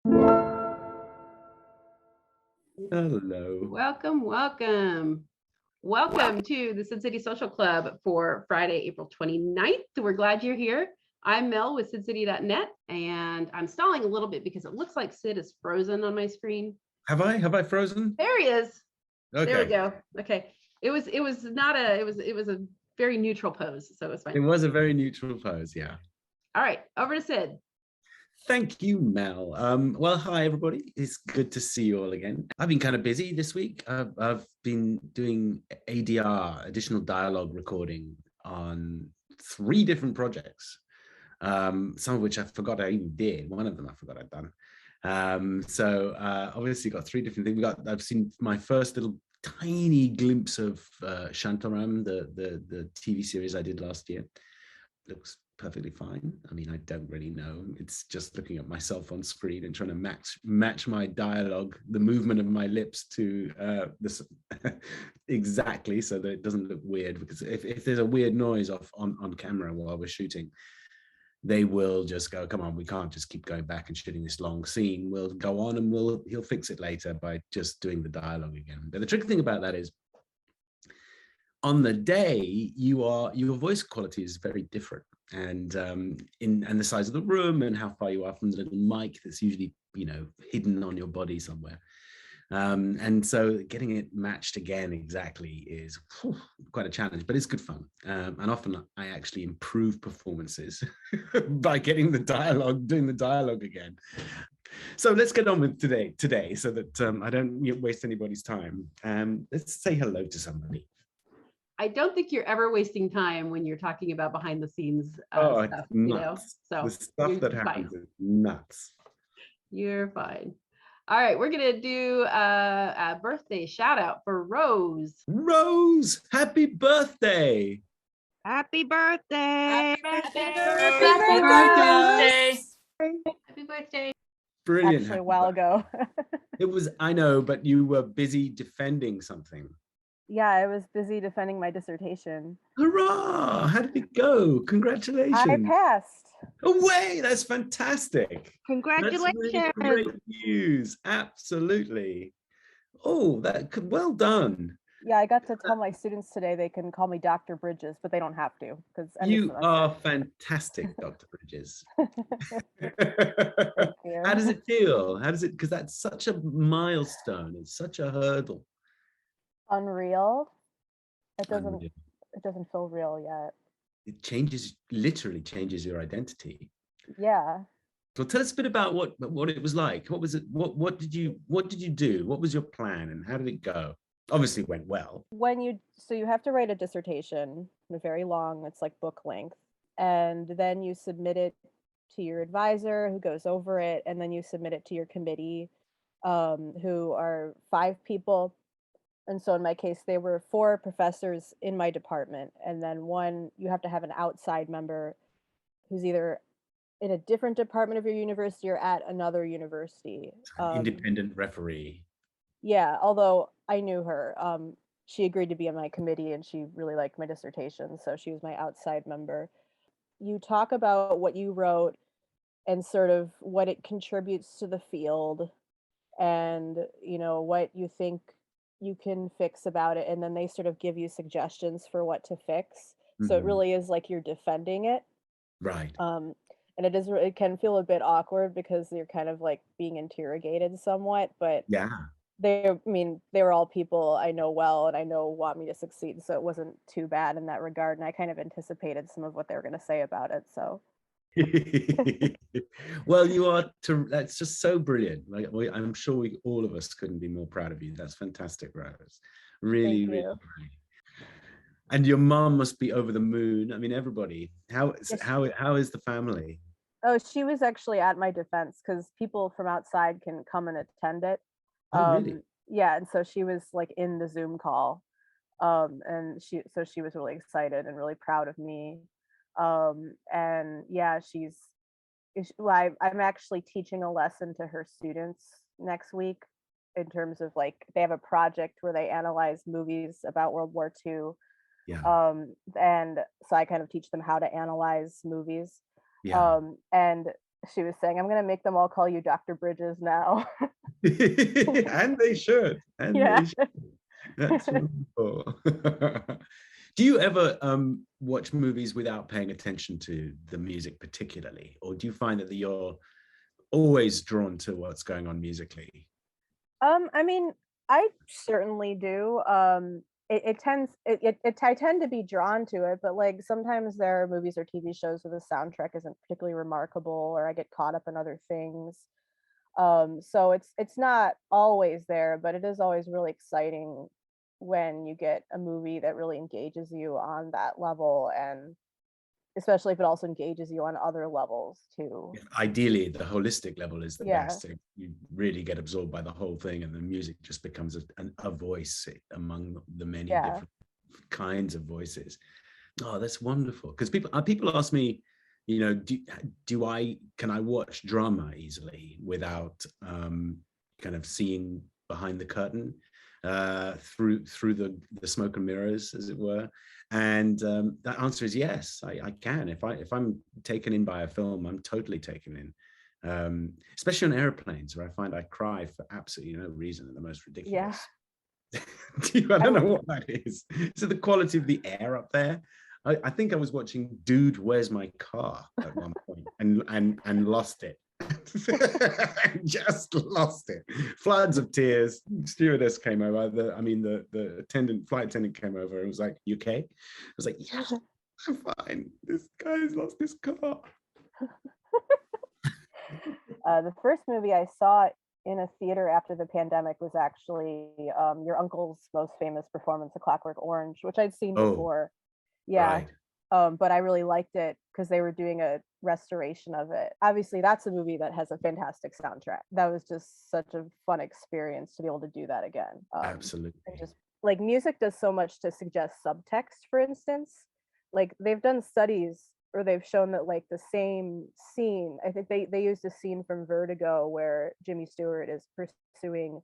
Hello. Welcome, welcome. Welcome to the Sid City Social Club for Friday, April 29th. We're glad you're here. I'm Mel with SidCity.net, and I'm stalling a little bit because it looks like Sid is frozen on my screen. Have I frozen? There he is. Okay. There we go. Okay. It was a very neutral pose, so it was fine. It was a very neutral pose, yeah. All right, over to Sid. Thank you, Mel. Well, hi, everybody. It's good to see you all again. I've been kind of busy this week. I've been doing ADR, additional dialogue recording, on 3 different projects, some of which I forgot I even did. One of them I forgot I'd done. Obviously got 3 different things. I've seen my first little tiny glimpse of Shantaram, the TV series I did last year. Looks perfectly fine. I mean, I don't really know. It's just looking at myself on screen and trying to match my dialogue, the movement of my lips to this exactly, so that it doesn't look weird. Because if there's a weird noise on camera while we're shooting, they will just go, come on, we can't just keep going back and shooting this long scene. We'll go on and he'll fix it later by just doing the dialogue again. But the tricky thing about that is, on the day, your voice quality is very different, and the size of the room and how far you are from the little mic that's usually hidden on your body somewhere. And so getting it matched again exactly is quite a challenge, but it's good fun. And often I actually improve performances by doing the dialogue again. So let's get on with today so that I don't waste anybody's time. Let's say hello to somebody. I don't think you're ever wasting time when you're talking about behind the scenes stuff, So the stuff that happens is nuts. You're fine. All right, we're gonna do a birthday shout out for Rose. Rose, happy birthday! Happy birthday! Happy birthday! Happy birthday! Brilliant. Actually, a while ago. It was, I know, but you were busy defending something. Yeah, I was busy defending my dissertation. Hurrah! How did it go? Congratulations. I passed. Away! That's fantastic. Congratulations. That's really great news. Absolutely. Oh, well done. Yeah, I got to tell my students today they can call me Dr. Bridges, but they don't have to, because you are fantastic, Dr. Bridges. Thank you. How does it feel? Because that's such a milestone. It's such a hurdle. Unreal. It doesn't feel real yet. It literally changes your identity. Yeah. So tell us a bit about what it was like. What was it? What did you do? What was your plan, and how did it go? Obviously it went well. So you have to write a dissertation, very long, it's like book length, and then you submit it to your advisor who goes over it, and then you submit it to your committee, who are 5 people. And so in my case, there were 4 professors in my department, and then you have to have an outside member who's either in a different department of your university or at another university. Independent referee. Yeah, although I knew her. She agreed to be on my committee, and she really liked my dissertation, so she was my outside member. You talk about what you wrote and sort of what it contributes to the field, and what you think you can fix about it, and then they sort of give you suggestions for what to fix. So it really is like you're defending it. Right. And it can feel a bit awkward because you're kind of like being interrogated somewhat, but yeah, they were all people I know well and I know want me to succeed, so it wasn't too bad in that regard, and I kind of anticipated some of what they were going to say about it, so. Well, that's just so brilliant. Like, I'm sure all of us couldn't be more proud of you. That's fantastic, Rose. Really great. And your mom must be over the moon. I mean, everybody. How is the family? Oh, she was actually at my defense because people from outside can come and attend it. Oh, really? Yeah, and so she was like in the Zoom call, and she was really excited and really proud of me. And yeah, I'm actually teaching a lesson to her students next week, in terms of like they have a project where they analyze movies about World War II. Yeah. And so I kind of teach them how to analyze movies. Yeah. And she was saying, I'm going to make them all call you Dr. Bridges now. And they should. And Yeah. they should. That's wonderful. Do you ever watch movies without paying attention to the music particularly? Or do you find that you're always drawn to what's going on musically? I mean, I certainly do. I tend to be drawn to it, but like sometimes there are movies or TV shows where the soundtrack isn't particularly remarkable, or I get caught up in other things. So it's not always there, but it is always really exciting when you get a movie that really engages you on that level, and especially if it also engages you on other levels too. Ideally, the holistic level is the Yeah. best. You really get absorbed by the whole thing, and the music just becomes a voice among the many different kinds of voices. Oh, that's wonderful. Because people ask me, you know, can I watch drama easily without kind of seeing behind the curtain through the smoke and mirrors, as it were? And that answer is yes, I can. If I'm taken in by a film, I'm totally taken in. Especially on airplanes, where I find I cry for absolutely no reason at the most ridiculous. Yeah. I don't know what that is. Is it the quality of the air up there? I think I was watching Dude, Where's My Car at one point and lost it. Just lost it. Floods of tears. Stewardess came over. The flight attendant came over and was like, "You okay?" I was like, "Yeah, I'm fine. This guy's lost his car." The first movie I saw in a theater after the pandemic was actually your uncle's most famous performance, A Clockwork Orange, which I'd seen before. Yeah. Right. But I really liked it because they were doing a restoration of it. Obviously, that's a movie that has a fantastic soundtrack. That was just such a fun experience to be able to do that again. Absolutely. And just like music does so much to suggest subtext, for instance. Like they've done studies or they've shown that like the same scene, I think they used a scene from Vertigo where Jimmy Stewart is pursuing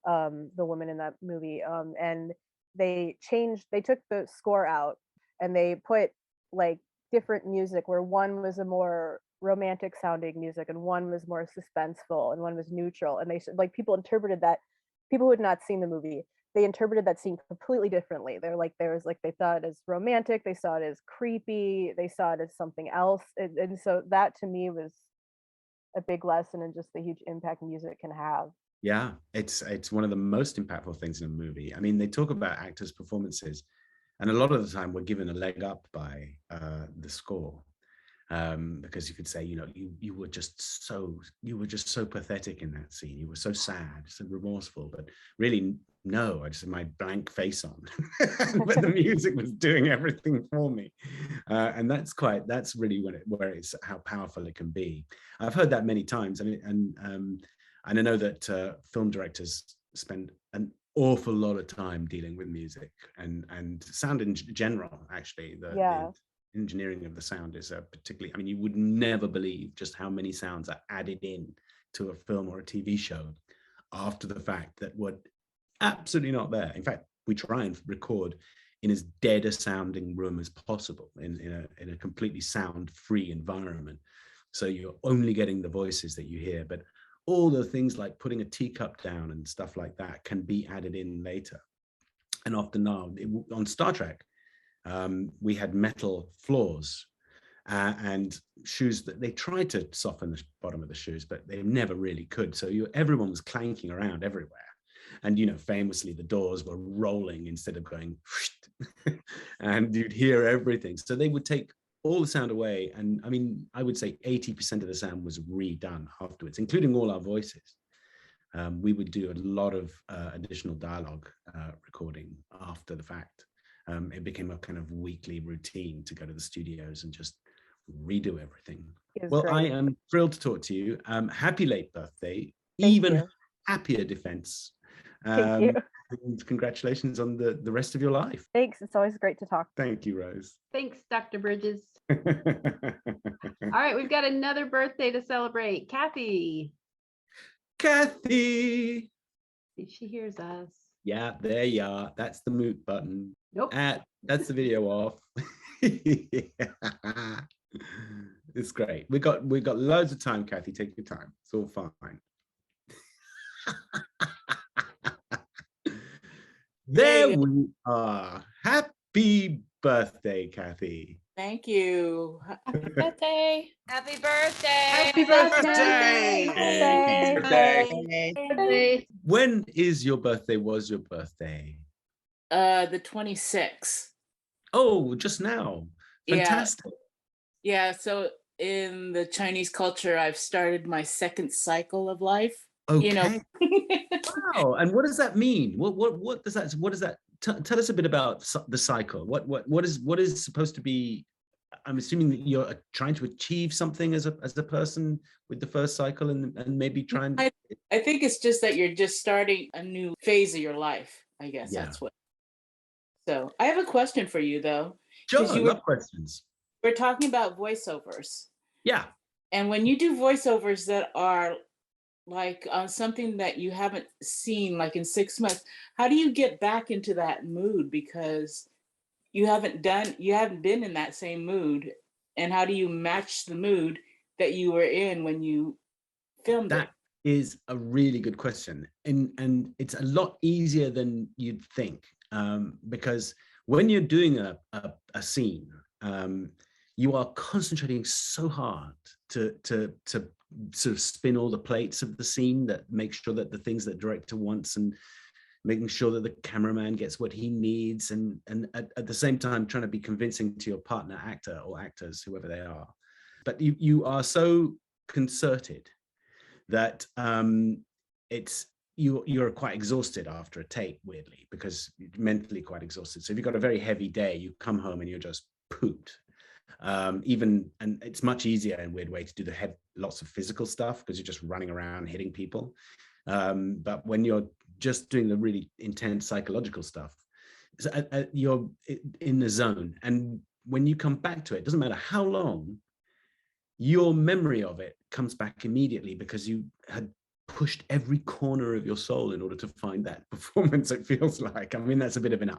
the woman in that movie, and they took the score out and they put like different music where one was a more romantic sounding music and one was more suspenseful and one was neutral, and they like people who had not seen the movie, they interpreted that scene completely differently. They saw it as romantic, they saw it as creepy, they saw it as something else, and so that to me was a big lesson in just the huge impact music can have. Yeah, it's one of the most impactful things in a movie. I mean, they talk about actors' performances, and a lot of the time we're given a leg up by the score, because you could say, you know, you were just so pathetic in that scene. You were so sad, so remorseful, but really, no, I just had my blank face on, but the music was doing everything for me, and that's really where it's how powerful it can be. I've heard that many times. I mean, and I know that film directors spend an awful lot of time dealing with music and sound in general. Actually, the engineering of the sound is particularly. I mean, you would never believe just how many sounds are added in to a film or a TV show after the fact that were absolutely not there. In fact, we try and record in as dead a sounding room as possible in a completely sound-free environment, so you're only getting the voices that you hear, but all the things like putting a teacup down and stuff like that can be added in later. And often now on Star Trek, we had metal floors and shoes that they tried to soften the bottom of the shoes, but they never really could. So everyone was clanking around everywhere. And, you know, famously the doors were rolling instead of going, and you'd hear everything. So they would take all the sound away. And I mean, I would say 80% of the sound was redone afterwards, including all our voices. We would do a lot of additional dialogue recording after the fact. It became a kind of weekly routine to go to the studios and just redo everything. Well, great. I am thrilled to talk to you. Happy late birthday. Even happier defense. Thank you. And congratulations on the rest of your life. Thanks. It's always great to talk. Thank you, Rose. Thanks, Dr. Bridges. All right, we've got another birthday to celebrate. Kathy. Kathy. See if she hears us. Yeah, there you are. That's the mute button. Nope. That's the video off. It's great. We got loads of time, Kathy. Take your time. It's all fine. There we are. Happy birthday, Kathy. Thank you. Happy birthday. Happy birthday. Happy birthday. Birthday. Birthday. When is your birthday? Was your birthday? The 26th. Oh, just now. Fantastic. Yeah, so in the Chinese culture, I've started my second cycle of life. Okay. You know. Wow. And what does that mean? What does that tell us a bit about the cycle. What is supposed to be? I'm assuming that you're trying to achieve something as a person with the first cycle, and maybe try and. I think it's just that you're just starting a new phase of your life. I guess that's what. So I have a question for you though. Sure, I love questions. We're talking about voiceovers. Yeah. And when you do voiceovers that are like something that you haven't seen like in 6 months, how do you get back into that mood? Because you haven't been in that same mood. And how do you match the mood that you were in when you filmed it? That is a really good question. And it's a lot easier than you'd think, because when you're doing a scene, you are concentrating so hard to sort of spin all the plates of the scene, that make sure that the things that director wants, and making sure that the cameraman gets what he needs, and at the same time trying to be convincing to your partner actor or actors, whoever they are. But you are so concerted that you're quite exhausted after a take, weirdly, because you're mentally quite exhausted. So if you've got a very heavy day, you come home and you're just pooped. And it's much easier in a weird way to do lots of physical stuff, because you're just running around hitting people. But when you're just doing the really intense psychological stuff, you're in the zone. And when you come back to it, doesn't matter how long, your memory of it comes back immediately, because you had pushed every corner of your soul in order to find that performance, it feels like. I mean, that's a bit of an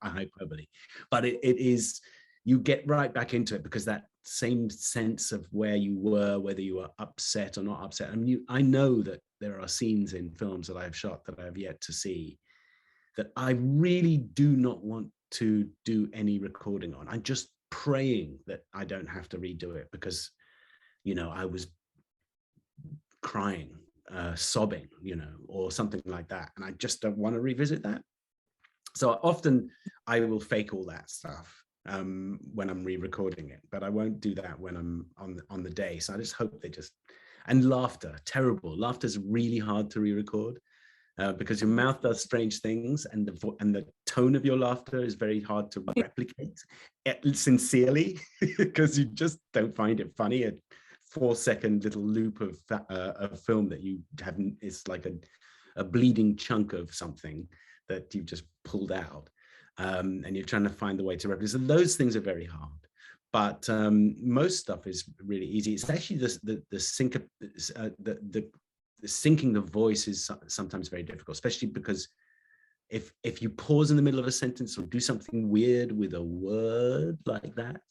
hyperbole, but it is, you get right back into it, because that same sense of where you were, whether you were upset or not upset. I mean, I know that there are scenes in films that I've shot that I have yet to see that I really do not want to do any recording on. I'm just praying that I don't have to redo it, because, I was crying, sobbing, or something like that. And I just don't want to revisit that. So often I will fake all that stuff when I'm re-recording it, but I won't do that when I'm on the day. So I just hope and laughter, terrible. Laughter is really hard to re-record, because your mouth does strange things, and the tone of your laughter is very hard to replicate sincerely, because you just don't find it funny. A 4-second little loop of film that you haven't, it's like a bleeding chunk of something that you've just pulled out. And you're trying to find the way to replicate. So those things are very hard, but most stuff is really easy. It's actually the syncing the voice is sometimes very difficult, especially because if you pause in the middle of a sentence or do something weird with a word like that,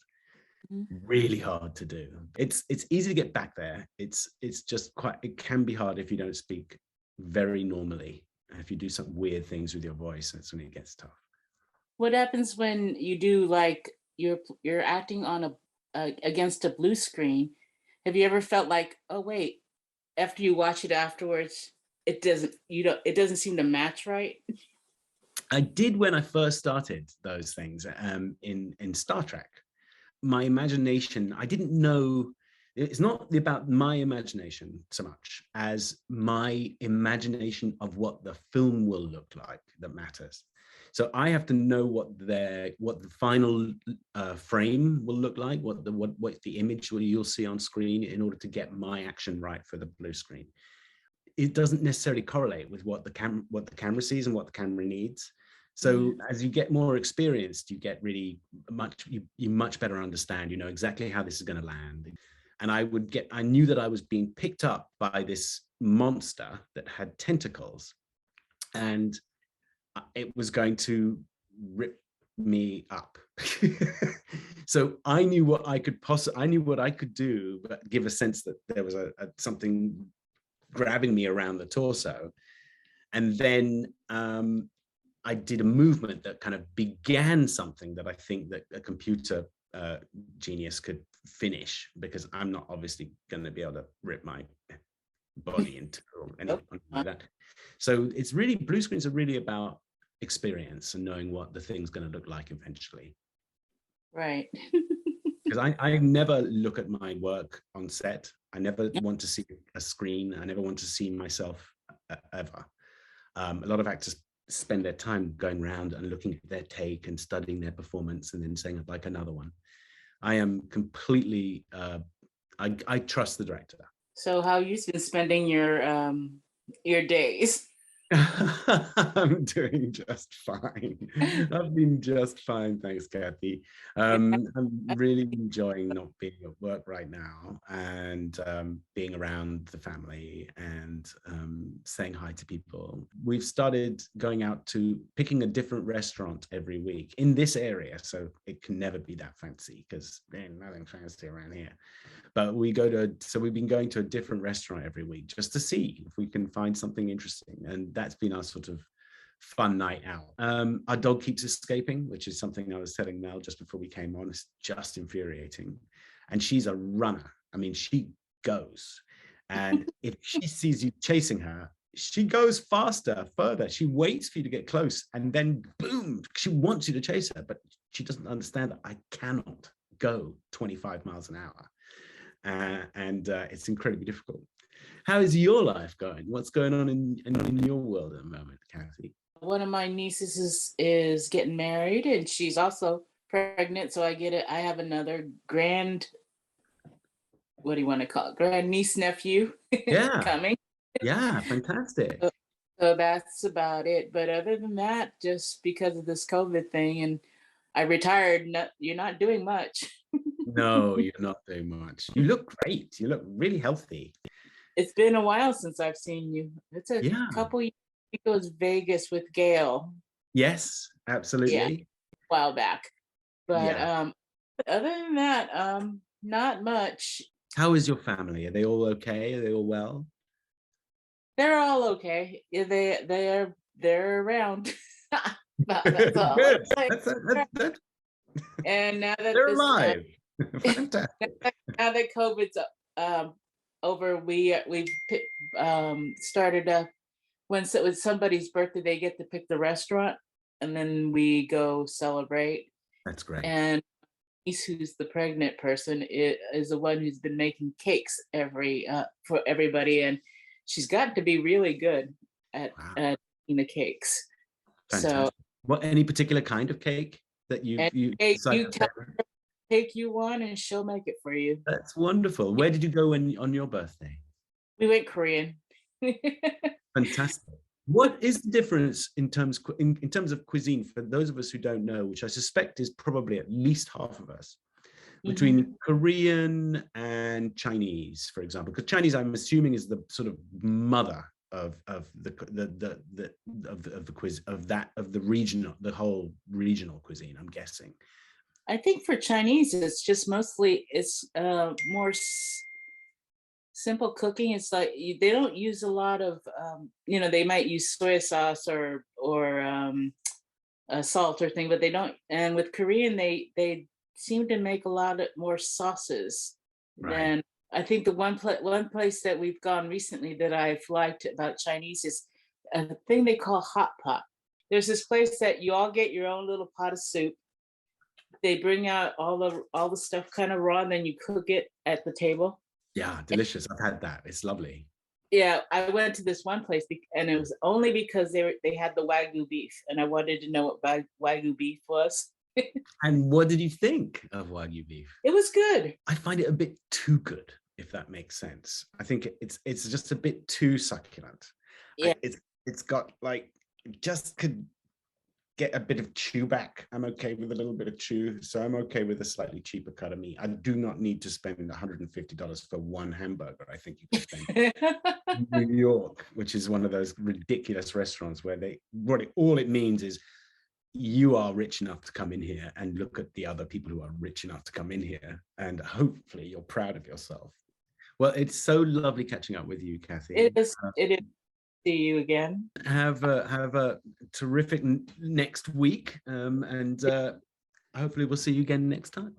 really hard to do. It's easy to get back there. It's just it can be hard if you don't speak very normally. If you do some weird things with your voice, that's when it gets tough. What happens when you do like you're acting on against a blue screen? Have you ever felt like, oh wait, after you watch it afterwards, it doesn't seem to match right? I did when I first started those things in Star Trek. My imagination, I didn't know, it's not about my imagination so much as my imagination of what the film will look like that matters. So I have to know what the final frame will look like, what the image you'll see on screen, in order to get my action right for the blue screen. It doesn't necessarily correlate with what the camera sees and what the camera needs. So as you get more experienced, you get really you much better understand, exactly how this is going to land. And I knew that I was being picked up by this monster that had tentacles, and it was going to rip me up. So I knew what I could I knew what I could do, but give a sense that there was something grabbing me around the torso. And then I did a movement that kind of began something that I think that a computer genius could finish, because I'm not obviously going to be able to rip my body into or anything like that. So it's really, blue screens are really about experience and knowing what the thing's going to look like eventually. Right. Because I never look at my work on set. I never want to see a screen. I never want to see myself ever. A lot of actors spend their time going around and looking at their take and studying their performance and then saying, I'd like another one. I am completely, I trust the director. So how you've been spending your days? I'm doing just fine. I've been just fine, thanks, Kathy. I'm really enjoying not being at work right now, and being around the family and saying hi to people. We've started going out to picking a different restaurant every week in this area, so it can never be that fancy because there's nothing fancy around here. But we go to, so we've been going to a different restaurant every week just to see if we can find something interesting. And that's been our sort of fun night out. Our dog keeps escaping, which is something I was telling Mel just before we came on. It's just infuriating. And she's a runner. I mean, she goes. And if she sees you chasing her, she goes faster, further. She waits for you to get close. And then boom, she wants you to chase her. But she doesn't understand that I cannot go 25 miles an hour. And it's incredibly difficult. How is your life going? What's going on in your world at the moment, Kathy? One of my nieces is getting married, and she's also pregnant. So I have another what do you want to call it? Grand niece nephew coming. Yeah, fantastic. So that's about it. But other than that, just because of this COVID thing, and I retired, you're not doing much. No, you're not doing much. You look great. You look really healthy. It's been a while since I've seen you. It's a couple years. I think it was Vegas with Gail. Yes, absolutely. Yeah, a while back. But other than that, not much. How is your family? Are they all okay? Are they all well? They're all okay. Yeah, they're around. That's all. Good. That's and now that they're alive. Fantastic. Now that COVID's over, we started up when it was somebody's birthday, they get to pick the restaurant, and then we go celebrate. That's great. And niece, who's the pregnant person, is the one who's been making cakes for everybody, and she's got to be really good at making the cakes. Fantastic. So, what, any particular kind of cake that you tell her cake you want, and she'll make it for you. That's wonderful. Where did you go on your birthday? We went Korean. Fantastic. What is the difference in terms of cuisine for those of us who don't know, which I suspect is probably at least half of us, between Korean and Chinese, for example? Because Chinese, I'm assuming, is the sort of mother of the whole regional cuisine, I'm guessing. I think for Chinese, it's just mostly more simple cooking. It's like they don't use a lot of they might use soy sauce or salt or thing, but they don't. And with Korean, they seem to make a lot more sauces than. I think the one place that we've gone recently that I've liked about Chinese is a thing they call hot pot. There's this place that you all get your own little pot of soup. They bring out all the stuff kind of raw, and then you cook it at the table. Yeah, delicious. I've had that. It's lovely. Yeah, I went to this one place, and it was only because they had the Wagyu beef, and I wanted to know what Wagyu beef was. And what did you think of Wagyu beef? It was good. I find it a bit too good, if that makes sense. I think it's just a bit too succulent. Yeah, it's got just could get a bit of chew back. I'm okay with a little bit of chew, so I'm okay with a slightly cheaper cut of meat. I do not need to spend $150 for one hamburger. I think you can spend in New York, which is one of those ridiculous restaurants where all it means is you are rich enough to come in here and look at the other people who are rich enough to come in here, and hopefully you're proud of yourself. Well, it's so lovely catching up with you, Kathy. It is. It is. See you again. Have a terrific next week, and hopefully we'll see you again next time.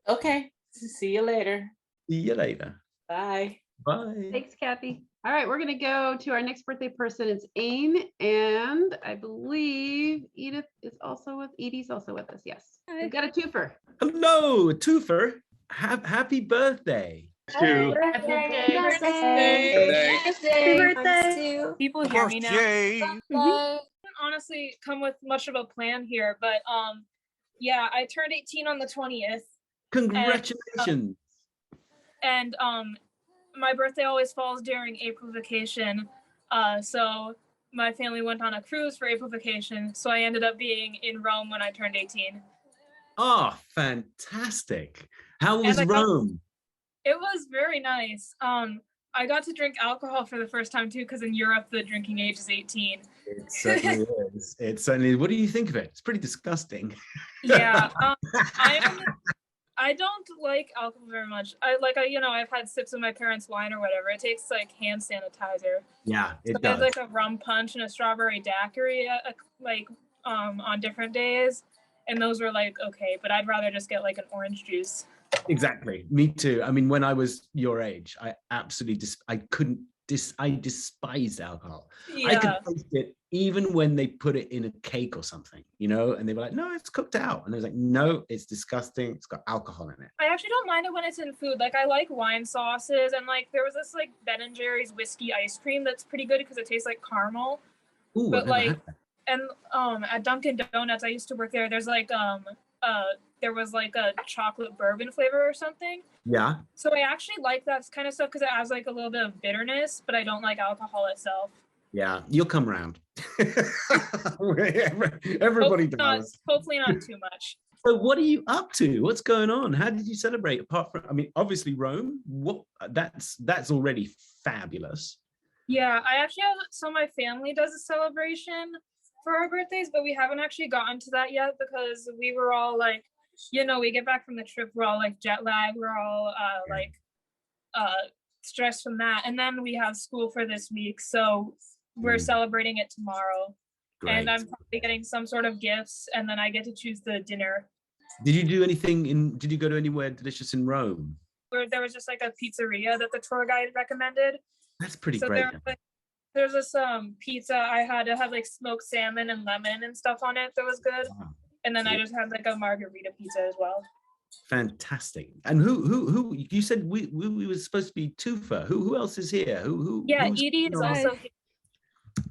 Okay. See you later. See you later. Bye. Bye. Thanks, Kathy. All right, we're going to go to our next birthday person. It's Ain, and I believe Edie's also with us. Yes. We've got a twofer. Hello, twofer. Happy birthday. Happy birthday. People hear me now. Honestly, come with much of a plan here, but yeah, I turned 18 on the 20th. Congratulations. And my birthday always falls during April vacation. So my family went on a cruise for April vacation. So I ended up being in Rome when I turned 18. Oh, fantastic. How was Rome? It was very nice. I got to drink alcohol for the first time too, because in Europe the drinking age is 18. It certainly is. It certainly is. What do you think of it? It's pretty disgusting. Yeah, I don't like alcohol very much. I've had sips of my parents' wine or whatever. It tastes like hand sanitizer. Yeah, it so does. There's like a rum punch and a strawberry daiquiri on different days, and those were like okay, but I'd rather just get like an orange juice. Exactly. Me too. I mean, when I was your age, I absolutely I despised alcohol. Yeah. I could taste it even when they put it in a cake or something, and they were like, no, it's cooked out. And I was like, no, it's disgusting. It's got alcohol in it. I actually don't mind it when it's in food. Like I like wine sauces, and like there was this like Ben and Jerry's whiskey ice cream that's pretty good because it tastes like caramel. Ooh, but like, and at Dunkin' Donuts, I used to work there. There's like there was like a chocolate bourbon flavor or something. Yeah. So I actually like that kind of stuff because it adds like a little bit of bitterness, but I don't like alcohol itself. Yeah, you'll come around. Everybody does. Hopefully not too much. So what are you up to? What's going on? How did you celebrate? Apart from, I mean, obviously Rome. What that's already fabulous. Yeah, so my family does a celebration for our birthdays, but we haven't actually gotten to that yet because we were all like, we get back from the trip, we're all like jet lag, we're all stressed from that, and then we have school for this week, so we're celebrating it tomorrow. Great. And I'm probably getting some sort of gifts, and then I get to choose the dinner. Did you do anything did you go to anywhere delicious in Rome? Where there was just like a pizzeria that the tour guide recommended. That's pretty great. There's this pizza I had to have like smoked salmon and lemon and stuff on it that was good. Wow. And then I just had like a margarita pizza as well. Fantastic. And who you said we were supposed to be twofer. Who else is here? Yeah, Edie is also here.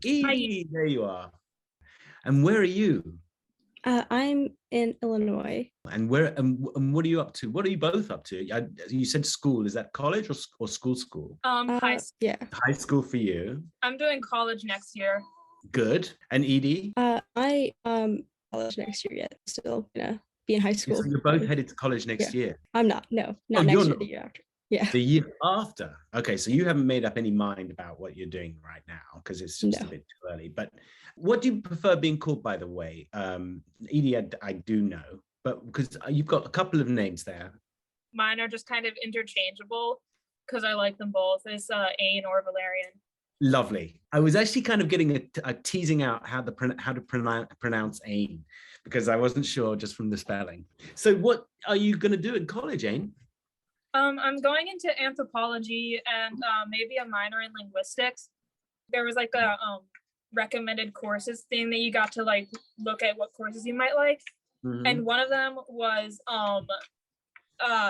Edie, there you are. And where are you? I'm in Illinois. And where and what are you up to? What are you both up to? You said school. Is that college or school? High school. Yeah. High school for you. I'm doing college next year. Good. And Edie? I college next year yet. Still gonna be in high school. So you're both headed to college next year. I'm not. No, not next year. The year after. Yeah. The year after. Okay, so you haven't made up any mind about what you're doing right now because it's just a bit too early. But what do you prefer being called, by the way? Edie, I do know, but because you've got a couple of names there. Mine are just kind of interchangeable because I like them both. It's Ain or Valerian. Lovely. I was actually kind of getting a teasing out how to pronounce Ain because I wasn't sure just from the spelling. So what are you going to do in college, Ain? I'm going into anthropology and maybe a minor in linguistics. There was like a recommended courses thing that you got to like look at what courses you might like. Mm-hmm. And one of them was not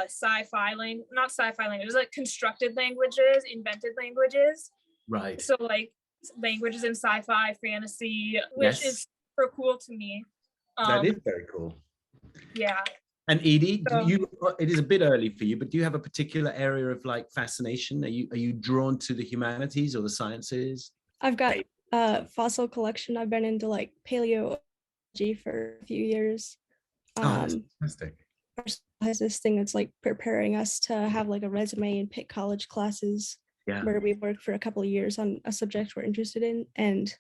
sci-fi language, it was like constructed languages, invented languages. Right. So like languages in sci-fi, fantasy, which is super cool to me. That is very cool. Yeah. And Edie, it is a bit early for you, but do you have a particular area of like fascination? Are you drawn to the humanities or the sciences? I've got fossil collection. I've been into like paleontology for a few years. That's fantastic. Has this thing that's like preparing us to have like a resume and pick college classes where we work for a couple of years on a subject we're interested in. And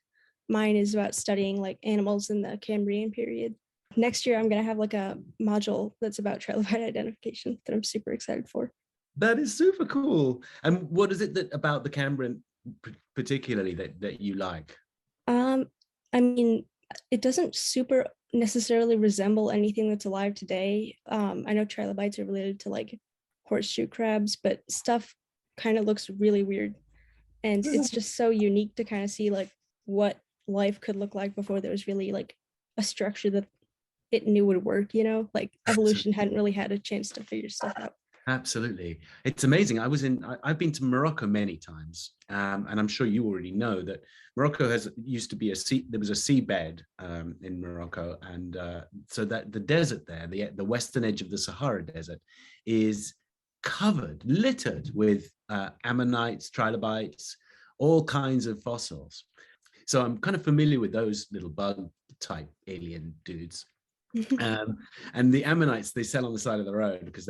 mine is about studying like animals in the Cambrian period. Next year, I'm going to have like a module that's about trilobite identification that I'm super excited for. That is super cool. And what is it that about the Cambrian particularly that you like? I mean, it doesn't super necessarily resemble anything that's alive today. I know trilobites are related to like horseshoe crabs, but stuff kind of looks really weird. And it's just so unique to kind of see like what life could look like before there was really like a structure that it knew would work, you know, like evolution hadn't really had a chance to figure stuff out. Absolutely. It's amazing. I've been to Morocco many times, and I'm sure you already know that Morocco used to be there was a seabed in Morocco. And so that the desert there, the western edge of the Sahara Desert is littered with ammonites, trilobites, all kinds of fossils. So I'm kind of familiar with those little bug type alien dudes. And the ammonites they sell on the side of the road because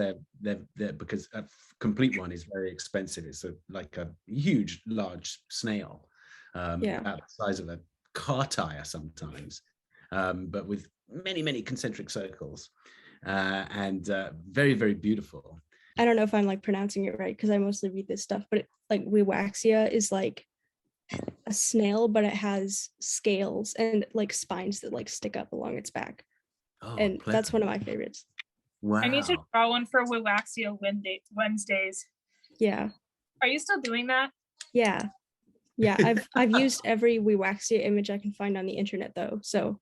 because a complete one is very expensive. It's like a huge, large snail, about the size of a car tire sometimes, but with many, many concentric circles, and very, very beautiful. I don't know if I'm like pronouncing it right because I mostly read this stuff, but like Wiwaxia is like a snail, but it has scales and like spines that like stick up along its back. Oh, and that's one of my favorites. Wow. I need to draw one for Wiwaxia Wednesdays. Yeah. Are you still doing that? Yeah. I've used every Wiwaxia image I can find on the internet though, so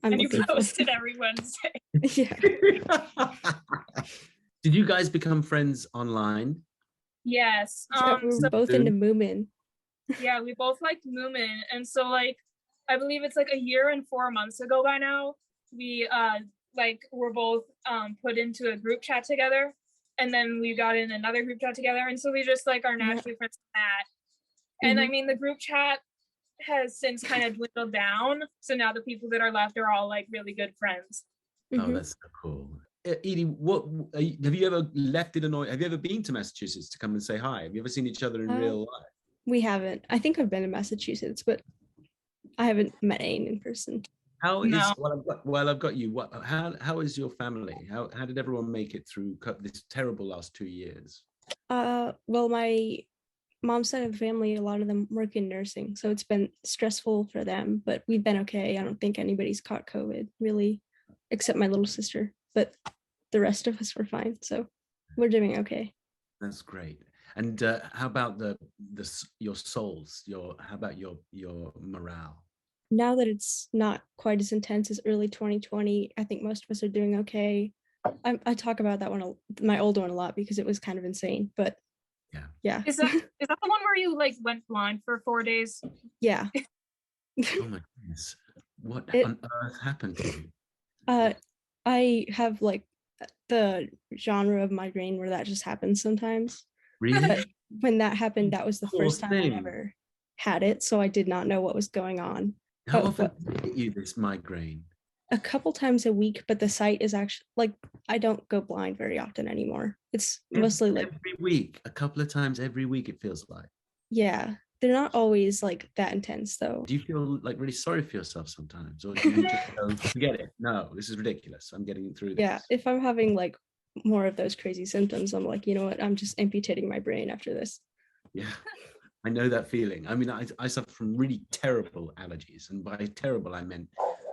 and you post it every Wednesday. Yeah. Did you guys become friends online? Yes. We're both into Moomin. Yeah, we both liked Moomin, and so like I believe it's like a year and 4 months ago by now. We were both put into a group chat together, and then we got in another group chat together, and so we just like are naturally friends with that. And I mean the group chat has since kind of dwindled down, so now the people that are left are all like really good friends. Oh, that's so cool. Edie, have you ever left Illinois? Have you ever been to Massachusetts to come and say hi? Have you ever seen each other in real life? We haven't. I think I've been to Massachusetts, but I haven't met Aine in person. How is I've got you. How is your family? How did everyone make it through this terrible last 2 years? Well, my mom's side of the family, a lot of them work in nursing, so it's been stressful for them, but we've been okay. I don't think anybody's caught COVID really, except my little sister, but the rest of us were fine, so we're doing okay. That's great. And how about your souls? How about your morale? Now that it's not quite as intense as early 2020, I think most of us are doing okay. I talk about that one, my old one, a lot because it was kind of insane, but yeah. Is that the one where you like went blind for 4 days? Yeah. Oh my goodness. What on earth happened to you? I have like the genre of migraine where that just happens sometimes. Really? But when that happened, that was the first time I ever had it, so I did not know what was going on. How often did you this migraine? A couple times a week, but the sight is actually like I don't go blind very often anymore. It's mostly like every week, a couple of times every week. It feels like. Yeah, they're not always like that intense though. Do you feel like really sorry for yourself sometimes, or do you just go, forget it? No, this is ridiculous. I'm getting through this. Yeah, if I'm having like more of those crazy symptoms, I'm like, you know what? I'm just amputating my brain after this. Yeah. I know that feeling. I mean, I suffer from really terrible allergies, and by terrible I meant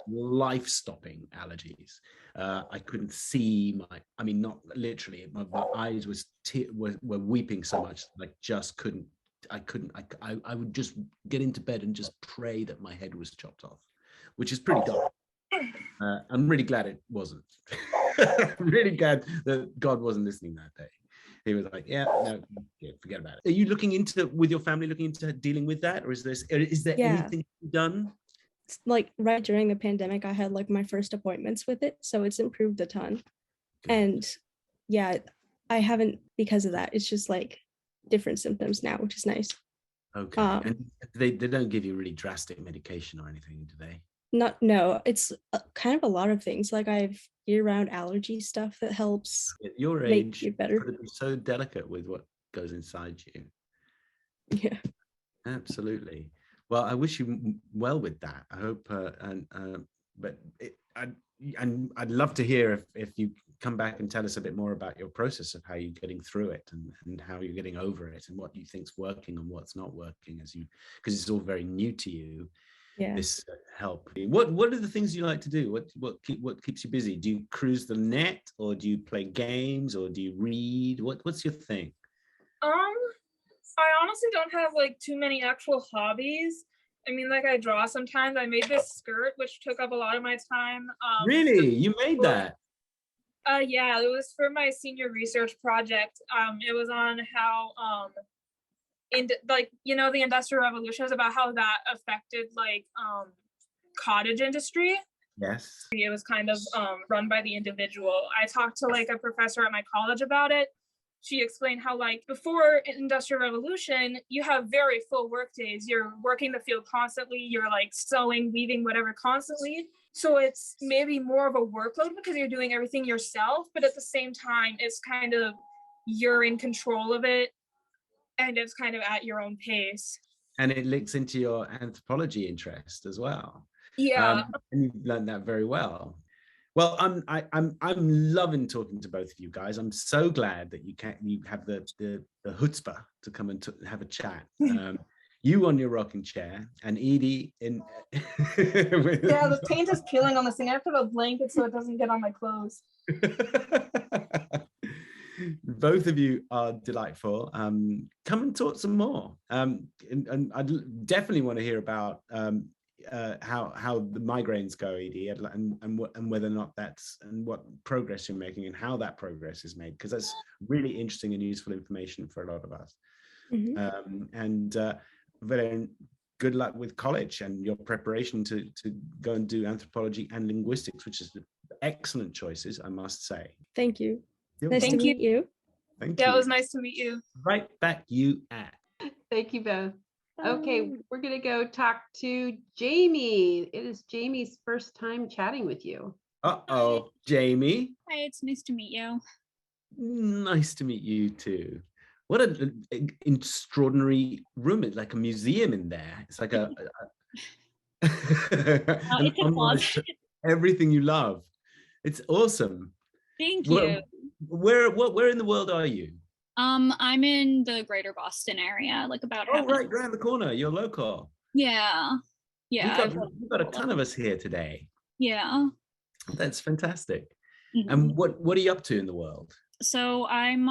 life-stopping allergies. I couldn't see not literally. My eyes were weeping so much that I just couldn't. I would just get into bed and just pray that my head was chopped off, which is pretty dark. I'm really glad it wasn't. I'm really glad that God wasn't listening that day. He was like, yeah, no, forget about it. Are you with your family, looking into dealing with that? Or is there anything you've done? Like right during the pandemic, I had like my first appointments with it. So it's improved a ton. And yeah, I haven't, because of that, it's just like different symptoms now, which is nice. Okay. And they don't give you really drastic medication or anything, do they? No, it's kind of a lot of things. Like I have year-round allergy stuff that helps. At your age, you better. You've got to be so delicate with what goes inside you. Yeah, absolutely. Well, I wish you well with that. I hope, I'd love to hear if you come back and tell us a bit more about your process of how you're getting through it and how you're getting over it and what you think's working and what's not working because it's all very new to you. Yeah. This help. What are the things you like to do? What keeps you busy? Do you cruise the net, or do you play games, or do you read? What's your thing? I honestly don't have like too many actual hobbies. I mean, like I draw sometimes. I made this skirt, which took up a lot of my time. Really? You made that? Yeah, it was for my senior research project. It was on how the Industrial Revolution was about how that affected like cottage industry. Yes. It was kind of run by the individual. I talked to like a professor at my college about it. She explained how like before Industrial Revolution, you have very full work days. You're working the field constantly. You're like sewing, weaving, whatever constantly. So it's maybe more of a workload because you're doing everything yourself. But at the same time, it's kind of you're in control of it and it's kind of at your own pace. And it links into your anthropology interest as well. Yeah. And you've learned that very well. Well, I'm loving talking to both of you guys. I'm so glad that you have the chutzpah to come and have a chat. You on your rocking chair, and Edie in. Yeah, the paint is peeling on this thing. I have to have a blanket so it doesn't get on my clothes. Both of you are delightful. Come and talk some more. And I definitely want to hear about how the migraines go, Edie, and whether or not and what progress you're making and how that progress is made, because that's really interesting and useful information for a lot of us. Very good luck with college and your preparation to go and do anthropology and linguistics, which is excellent choices, I must say. Thank you. You're Nice welcome. to meet you. Thank you. Yeah, it was nice to meet you. Right back you at. Thank you both. Okay, we're going to go talk to Jamie. It is Jamie's first time chatting with you. Uh-oh, Jamie. Hi, it's nice to meet you. Nice to meet you too. What an extraordinary room. It's like a museum in there. It's like an It's a homage to everything you love. It's awesome. Thank you. Where in the world are you? I'm in the greater Boston area, like about right around the corner. You're local. Yeah. We've got a ton of us here today. Yeah. That's fantastic. And what are you up to in the world? So I'm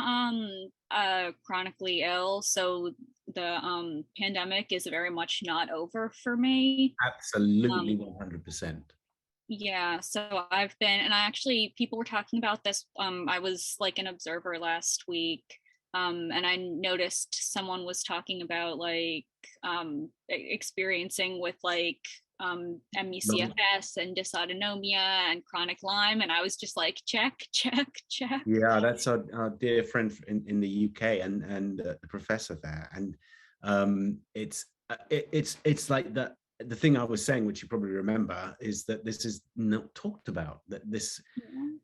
chronically ill, so the pandemic is very much not over for me. Absolutely, 100%. Yeah, so I've been, and people were talking about this. I was like an observer last week, and I noticed someone was talking about like experiencing with like ME/CFS and dysautonomia and chronic Lyme, and I was just like, check. Yeah, that's our dear friend in the UK and the professor there, and it's like that. The thing I was saying, which you probably remember, is that this is not talked about. That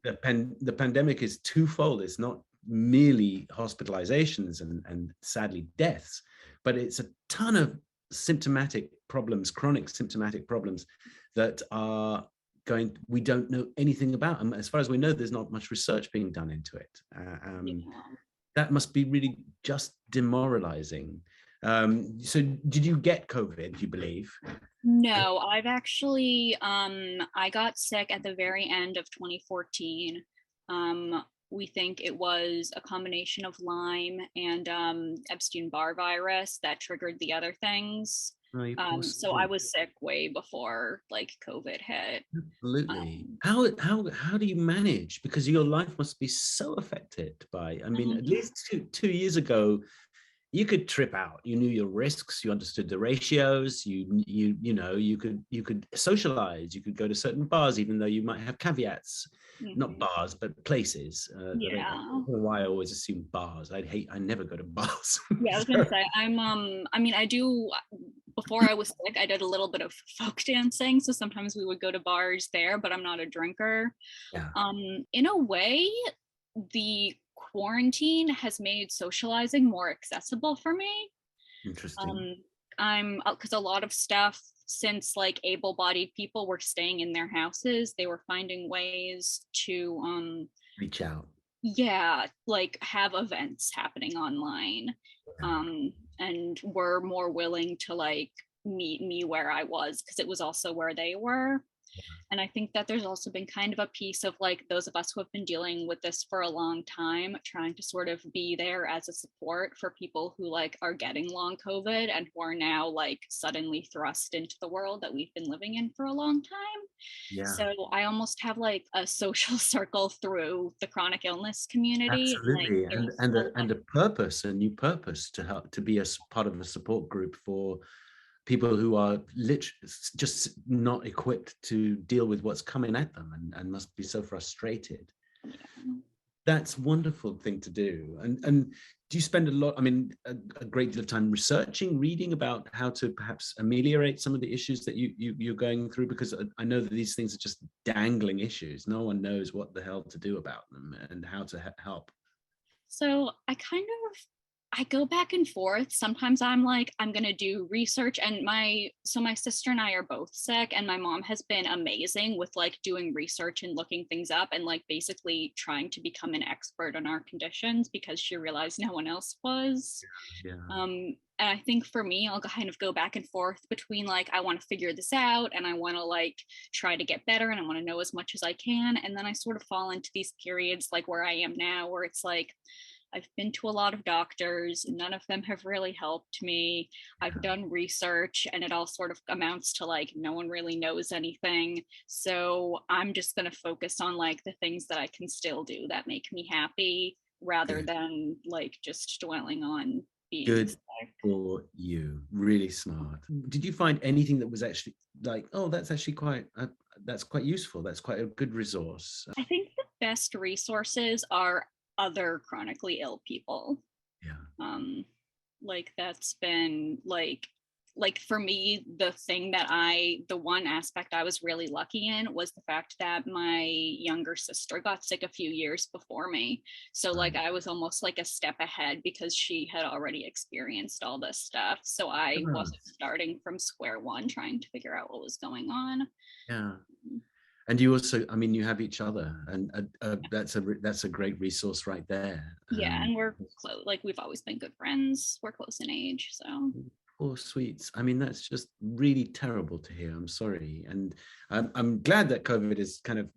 the pandemic is twofold. It's not merely hospitalizations and sadly deaths, but it's a ton of symptomatic problems, chronic symptomatic problems that we don't know anything about. And as far as we know, there's not much research being done into it. That must be really just demoralizing. So did you get COVID, do you believe? No, I've actually, I got sick at the very end of 2014. We think it was a combination of Lyme and Epstein-Barr virus that triggered the other things. So I was sick way before like COVID hit. Absolutely. How do you manage? Because your life must be so affected by, I mean, at least two years ago, you could trip out. You knew your risks. You understood the ratios. You could socialize. You could go to certain bars, even though you might have caveats. Not bars, but places. I don't know why I always assume bars. I never go to bars. Yeah, I was gonna say I do. Before I was sick, I did a little bit of folk dancing, so sometimes we would go to bars there. But I'm not a drinker. Yeah. In a way, the quarantine has made socializing more accessible for me. Interesting. because a lot of stuff, since like able-bodied people were staying in their houses, they were finding ways to Reach out. yeah, like have events happening online, and were more willing to like meet me where I was, because it was also where they were. And I think that there's also been kind of a piece of like those of us who have been dealing with this for a long time, trying to sort of be there as a support for people who like are getting long COVID and who are now like suddenly thrust into the world that we've been living in for a long time. Yeah. So I almost have like a social circle through the chronic illness community. Absolutely. Like, and a purpose, a new purpose to help, to be a part of a support group for people who are literally just not equipped to deal with what's coming at them, and must be so frustrated. That's a wonderful thing to do. And do you spend a lot, I mean, a great deal of time researching, reading about how to perhaps ameliorate some of the issues that you're going through? Because I know that these things are just dangling issues. No one knows what the hell to do about them and how to help. So I go back and forth. Sometimes I'm like, I'm going to do research, and my sister and I are both sick, and my mom has been amazing with like doing research and looking things up and like basically trying to become an expert on our conditions because she realized no one else was. And I think for me, I'll kind of go back and forth between like, I want to figure this out and I want to like try to get better and I want to know as much as I can. And then I sort of fall into these periods like where I am now, where it's like, I've been to a lot of doctors, none of them have really helped me. I've done research and it all sort of amounts to like, no one really knows anything. So I'm just going to focus on like the things that I can still do that make me happy, rather than like just dwelling on being good sick. for you. Really smart. Did you find anything that was actually like, oh, that's actually quite, that's quite useful. That's quite a good resource. I think the best resources are other chronically ill people. Like that's been like for me, the one aspect I was really lucky in was the fact that my younger sister got sick a few years before me. So like I was almost like a step ahead because she had already experienced all this stuff. So I wasn't starting from square one trying to figure out what was going on. Yeah. And you also, I mean, you have each other, and that's a great resource right there. Yeah, and we're close. Like we've always been good friends. We're close in age, so. Poor sweets. I mean, that's just really terrible to hear. I'm sorry, and I'm glad that COVID has kind of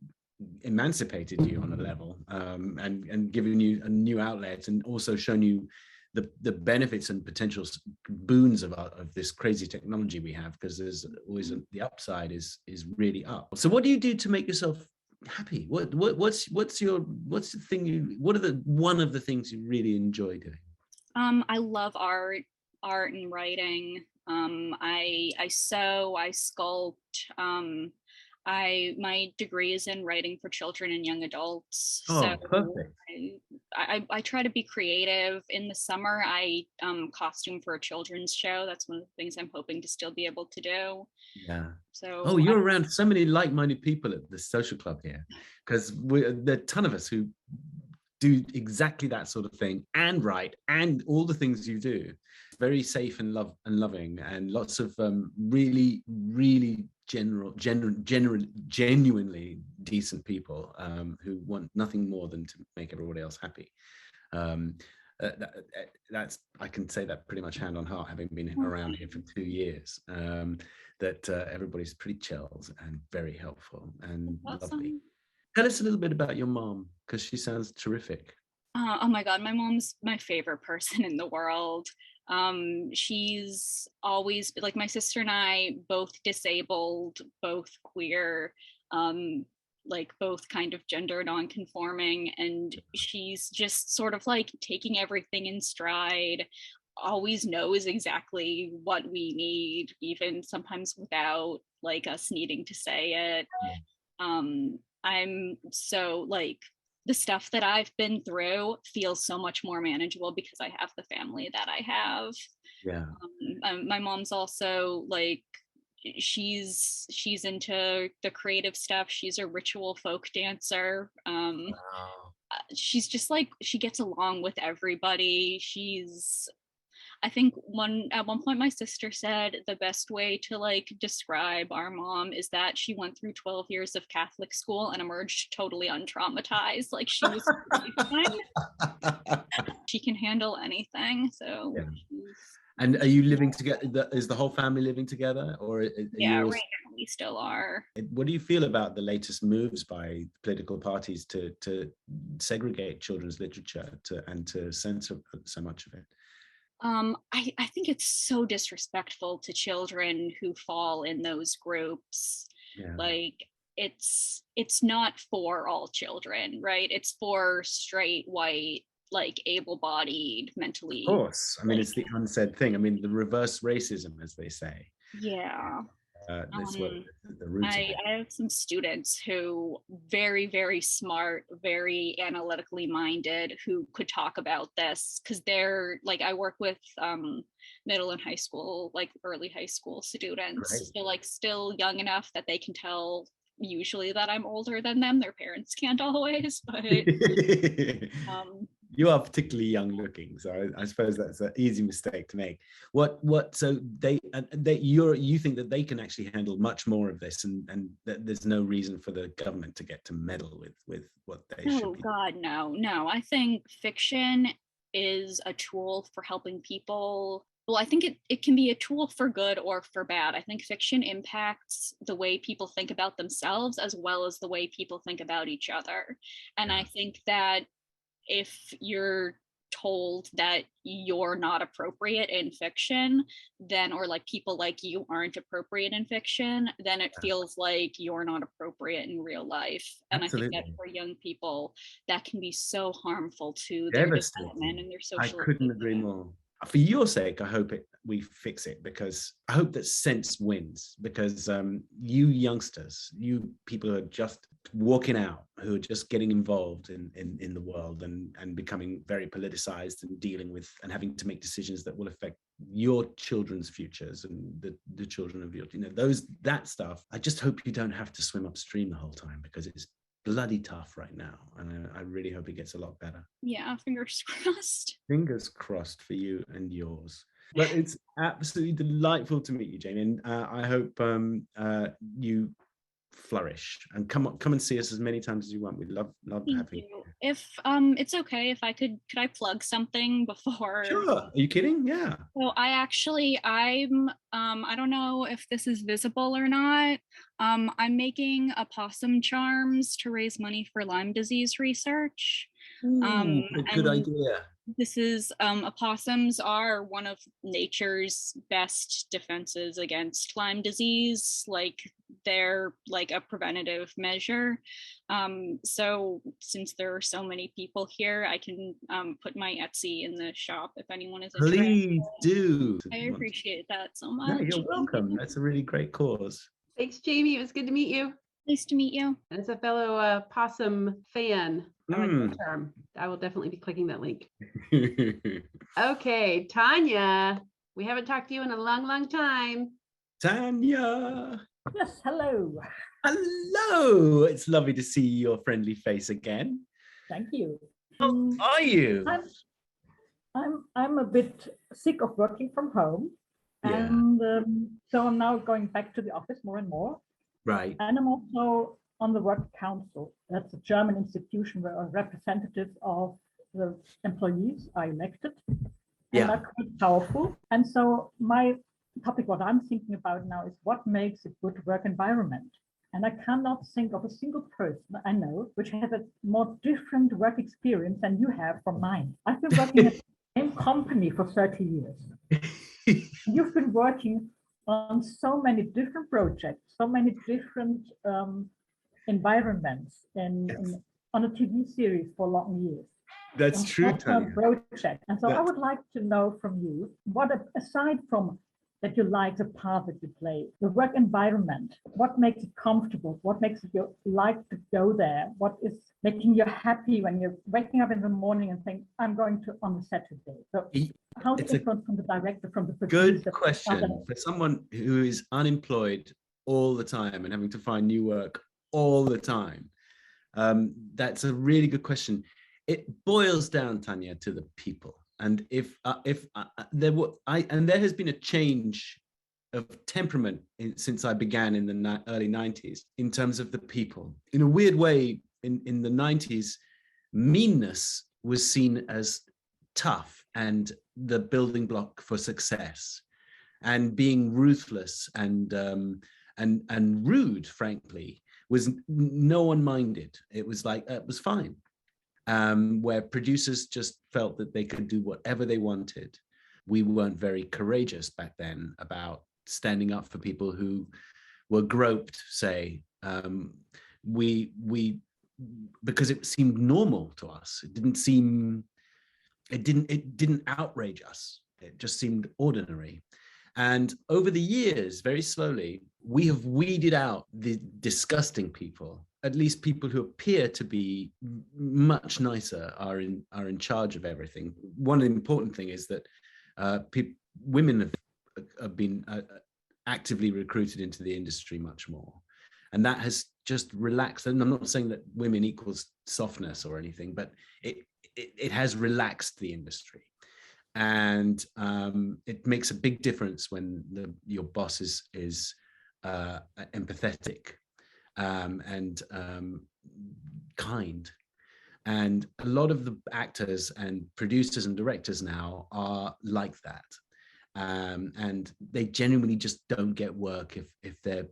emancipated you on a level, and given you a new outlet, and also shown you the benefits and potential boons of this crazy technology we have, because there's always the upside is really up. So what do you do to make yourself happy? What's the thing what are one of the things you really enjoy doing? I love art and writing. I sew, I sculpt. My degree is in writing for children and young adults. Oh, so perfect. I try to be creative. In the summer, I costume for a children's show. That's one of the things I'm hoping to still be able to do. Yeah. So you're around so many like-minded people at the social club here, because there are a ton of us who do exactly that sort of thing and write and all the things you do. Very safe and loving, and lots of really genuinely decent people who want nothing more than to make everybody else happy. That's, I can say that pretty much hand on heart, having been around here for 2 years, that everybody's pretty chilled and very helpful and lovely. Tell us a little bit about your mom, because she sounds terrific. Oh my God, my mom's my favorite person in the world. She's always like, my sister and I, both disabled, both queer, like both kind of gender non-conforming, and she's just sort of like taking everything in stride, always knows exactly what we need, even sometimes without like us needing to say it. I'm so like, the stuff that I've been through feels so much more manageable because I have the family that I have. Yeah. My mom's also like, she's into the creative stuff. She's a ritual folk dancer. She's just like, she gets along with everybody. I think at one point my sister said the best way to like describe our mom is that she went through 12 years of Catholic school and emerged totally untraumatized. Like she was fine. She can handle anything. So Yeah. And are you living together? Is the whole family living together, or yeah, right now we still are. What do you feel about the latest moves by political parties to segregate children's literature and to censor so much of it? I think it's so disrespectful to children who fall in those groups. Yeah. Like it's not for all children, right? It's for straight, white, like able-bodied, mentally. Of course. I mean, it's the unsaid thing. I mean, the reverse racism, as they say. Yeah. That's what the roots I have some students who very, very smart, very analytically minded, who could talk about this because they're like, I work with middle and high school, like early high school students. Right. So like still young enough that they can tell usually that I'm older than them. Their parents can't always, but you are particularly young looking, so I suppose that's an easy mistake to make. So you think that they can actually handle much more of this, and that there's no reason for the government to get to meddle with what they should be. Oh God, no. I think fiction is a tool for helping people. Well, I think it can be a tool for good or for bad. I think fiction impacts the way people think about themselves as well as the way people think about each other. And I think that if you're told that you're not appropriate in fiction, then, or like people like you aren't appropriate in fiction, then it feels like you're not appropriate in real life. And Absolutely. I think that for young people, that can be so harmful to their development and their social. I couldn't agree more. For your sake, I hope we fix it, because I hope that sense wins, because you youngsters, you people who are just walking out, who are just getting involved in the world and becoming very politicized and dealing with and having to make decisions that will affect your children's futures and the children of your, that stuff. I just hope you don't have to swim upstream the whole time, because it's bloody tough right now, and I really hope it gets a lot better. Yeah, fingers crossed. Fingers crossed for you and yours. But it's absolutely delightful to meet you, Jamie, and I hope you flourish and come and see us as many times as you want. We'd love having you. If it's okay if I could I plug something before? Sure. Are you kidding? Yeah. So I'm I don't know if this is visible or not. I'm making opossum charms to raise money for Lyme disease research. A good idea. This is opossums are one of nature's best defenses against Lyme disease. Like they're like a preventative measure. So since there are so many people here, I can put my Etsy in the shop if anyone is interested. Please do. I appreciate that so much. No, you're welcome. That's a really great cause. Thanks, Jamie. It was good to meet you. Nice to meet you. As a fellow possum fan, I like that term. I will definitely be clicking that link. Okay, Tanya, we haven't talked to you in a long, long time. Tanya. Yes, hello. Hello. It's lovely to see your friendly face again. Thank you. How are you? I'm a bit sick of working from home, and so I'm now going back to the office more and more. Right. And I'm also on the Work Council. That's a German institution where representatives of the employees are elected. And are quite powerful. And so my topic, what I'm thinking about now, is what makes a good work environment. And I cannot think of a single person I know which has a more different work experience than you have from mine. I've been working at the same company for 30 years. You've been working on so many different projects, so many different environments on a TV series for long years. That's true, Tanya. Project. And so I would like to know from you, what aside from that you like the part that you play, the work environment, what makes it comfortable? What makes you like to go there? What is making you happy when you're waking up in the morning and think, I'm going to on the set today? So how different from the director, from the producer? Good question. For someone who is unemployed all the time and having to find new work all the time, that's a really good question. It boils down, Tanya, to the people. And if there has been a change of temperament since I began in the early 90s in terms of the people. In a weird way, in the 90s, meanness was seen as tough and the building block for success, and being ruthless and rude, frankly, was no one minded. It was like, it was fine. Where producers just felt that they could do whatever they wanted. We weren't very courageous back then about standing up for people who were groped, say. Because it seemed normal to us. It didn't outrage us. It just seemed ordinary. And over the years, very slowly, we have weeded out the disgusting people. At least people who appear to be much nicer are in charge of everything. One important thing is that women have been actively recruited into the industry much more. And that has just relaxed. And I'm not saying that women equals softness or anything, but it has relaxed the industry. And it makes a big difference when your boss is empathetic and kind. And a lot of the actors and producers and directors now are like that. And they genuinely just don't get work if they're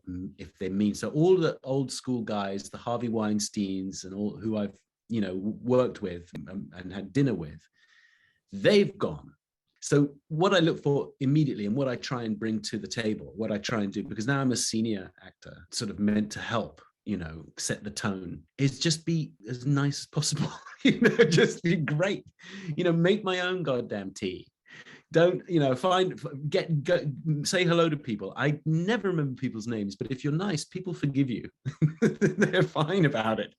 mean. So all the old school guys, the Harvey Weinsteins and all who I've worked with and had dinner with, they've gone. So what I look for immediately and what I try and bring to the table, what I try and do, because now I'm a senior actor, sort of meant to help, set the tone, is just be as nice as possible, just be great, make my own goddamn tea. Don't, say hello to people. I never remember people's names, but if you're nice, people forgive you. They're fine about it.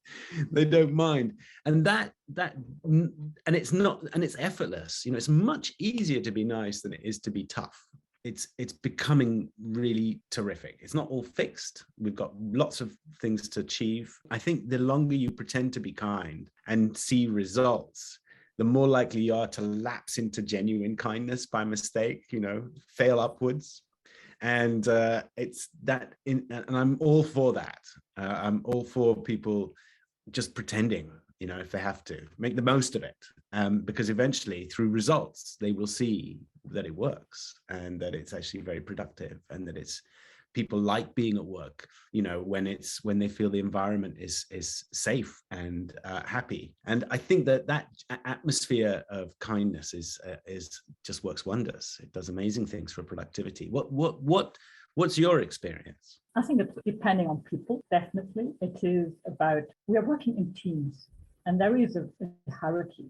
They don't mind. And and it's effortless. It's much easier to be nice than it is to be tough. It's becoming really terrific. It's not all fixed. We've got lots of things to achieve. I think the longer you pretend to be kind and see results, the more likely you are to lapse into genuine kindness by mistake, fail upwards. And it's that, and I'm all for that. I'm all for people just pretending, if they have to, make the most of it. Because eventually, through results, they will see that it works and that it's actually very productive, and that people like being at work, when they feel the environment is safe and happy. And I think that atmosphere of kindness is just works wonders. It does amazing things for productivity. What's your experience? I think it's depending on people, definitely. It is about, we are working in teams, and there is a hierarchy.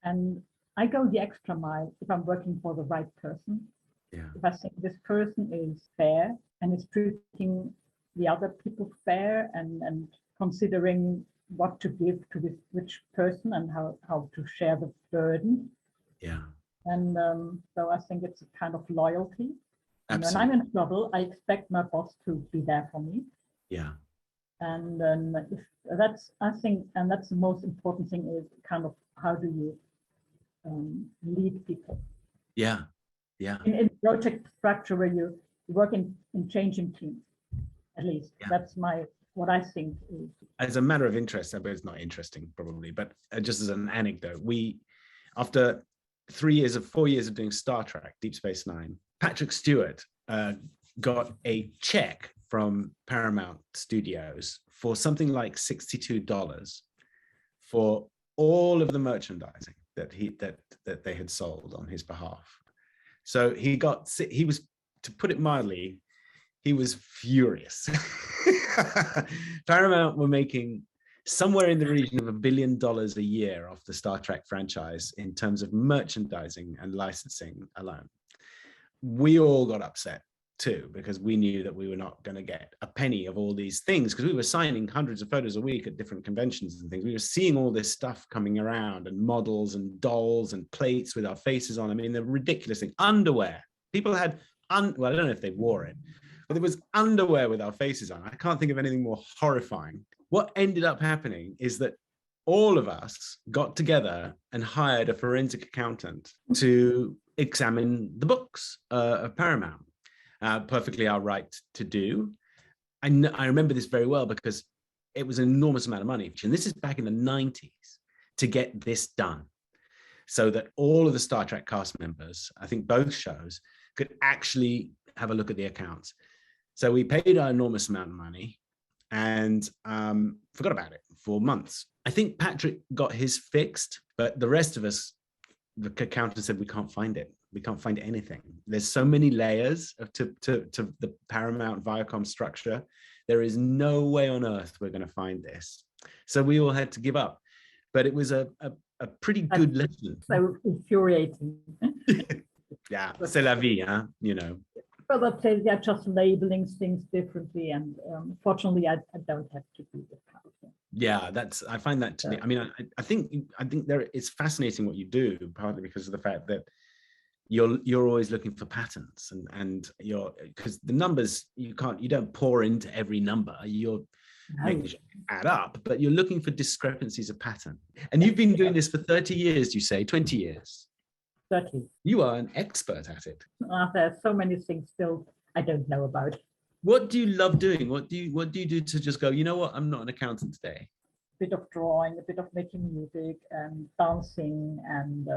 And I go the extra mile if I'm working for the right person. Yeah. If I think this person is fair and is treating the other people fair and considering what to give to which person and how to share the burden. Yeah. And so I think it's a kind of loyalty. And when Absolutely. I'm in trouble, I expect my boss to be there for me. Yeah. And if that's, I think, and that's the most important thing, is kind of how do you lead people. Yeah. Yeah. In project structure where you work in changing teams, at least. Yeah. That's what I think is. As a matter of interest, but it's not interesting probably, but just as an anecdote, after 4 years of doing Star Trek, Deep Space Nine, Patrick Stewart got a check from Paramount Studios for something like $62 for all of the merchandising that they had sold on his behalf. So he was, to put it mildly, he was furious. Paramount were making somewhere in the region of $1 billion a year off the Star Trek franchise in terms of merchandising and licensing alone. We all got upset too, because we knew that we were not going to get a penny of all these things, because we were signing hundreds of photos a week at different conventions and things. We were seeing all this stuff coming around, and models and dolls and plates with our faces on. I mean, the ridiculous thing. Underwear. People had, well, I don't know if they wore it, but there was underwear with our faces on. I can't think of anything more horrifying. What ended up happening is that all of us got together and hired a forensic accountant to examine the books of Paramount. Perfectly our right to do. I remember this very well because it was an enormous amount of money. And this is back in the 90s to get this done so that all of the Star Trek cast members, I think both shows, could actually have a look at the accounts. So we paid an enormous amount of money and forgot about it for months. I think Patrick got his fixed, but the rest of us, the accountant said, we can't find it. We can't find anything. There's so many layers to the Paramount Viacom structure. There is no way on earth we're going to find this. So we all had to give up. But it was a pretty good lesson. So infuriating. Yeah, c'est la vie, hein? You know. Well, let's say they're just labeling things differently, and fortunately, I don't have to do this kind of thing. Yeah, I find that to be. I mean, I think there it's fascinating what you do, partly because of the fact that you're always looking for patterns, and you're, because the numbers you don't pour into every number. You're making sure you add up, but you're looking for discrepancies of pattern. And you've been doing this for 30 years, you say, 20 years. 30. You are an expert at it. There are so many things still I don't know about. What do you love doing? What do you do to just go, you know what, I'm not an accountant today? A bit of drawing, a bit of making music and dancing, and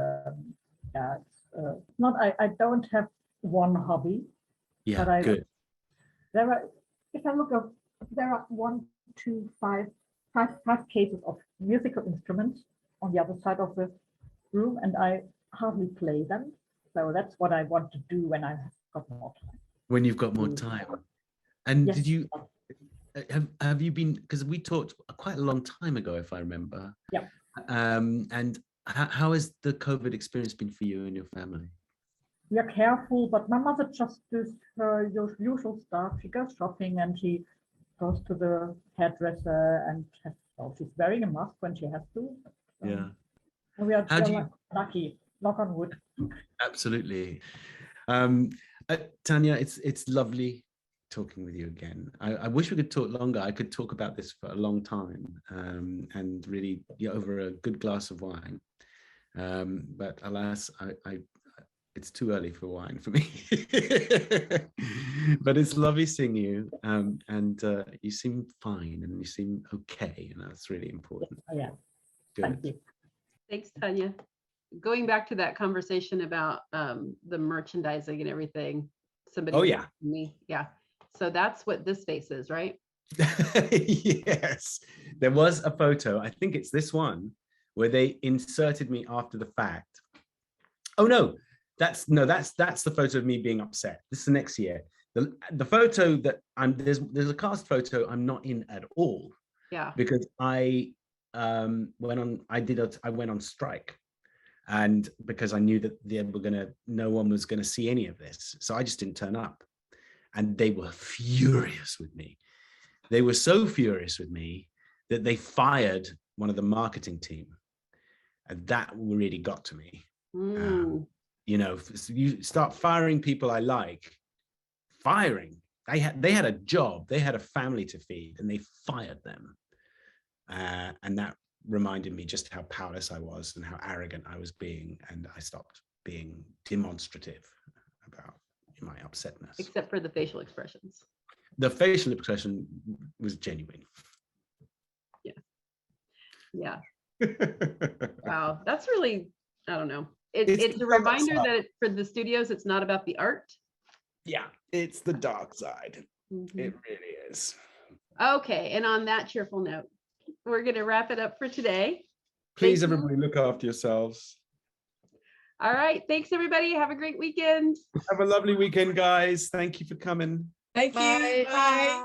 I don't have one hobby. Yeah, but good. If I look up, there are 1, 2, 5 cases of musical instruments on the other side of the room, and I hardly play them. So that's what I want to do when I've got more time. When you've got more time. And Yes. did you have you been, because we talked quite a long time ago, if I remember. Yeah. And how has the COVID experience been for you and your family? We are careful, but my mother just does her usual stuff. She goes shopping and she goes to the hairdresser, and she's wearing a mask when she has to. Yeah. And we are lucky, knock on wood. Absolutely. Tanya, it's lovely talking with you again. I wish we could talk longer. I could talk about this for a long time, and really over a good glass of wine. But alas, it's too early for wine for me. But it's lovely seeing you, and you seem fine and you seem okay, and that's really important. Yeah. Good. Thank you. Thanks, Tanya. Going back to that conversation about the merchandising and everything. Somebody. Oh yeah. Me. Yeah. So that's what this face is, right? Yes. There was a photo, I think it's this one, where they inserted me after the fact. Oh no, that's the photo of me being upset. This is the next year. The photo that there's a cast photo I'm not in at all. Yeah. Because I went on strike, and because I knew that no one was gonna see any of this, so I just didn't turn up, and they were furious with me. They were so furious with me that they fired one of the marketing team, and that really got to me. You start firing people I like. Firing. They had a job, they had a family to feed, and they fired them. And that reminded me just how powerless I was and how arrogant I was being, and I stopped being demonstrative about my upsetness. Except for the facial expressions. The facial expression was genuine. Yeah. Wow, that's really, I don't know. It's a reminder that for the studios, it's not about the art. Yeah, it's the dark side. It really is. Okay, and on that cheerful note, we're going to wrap it up for today. Please, everybody, look after yourselves. All right, thanks everybody. Have a great weekend. Have a lovely weekend, guys. Thank you for coming. Thank you. Bye.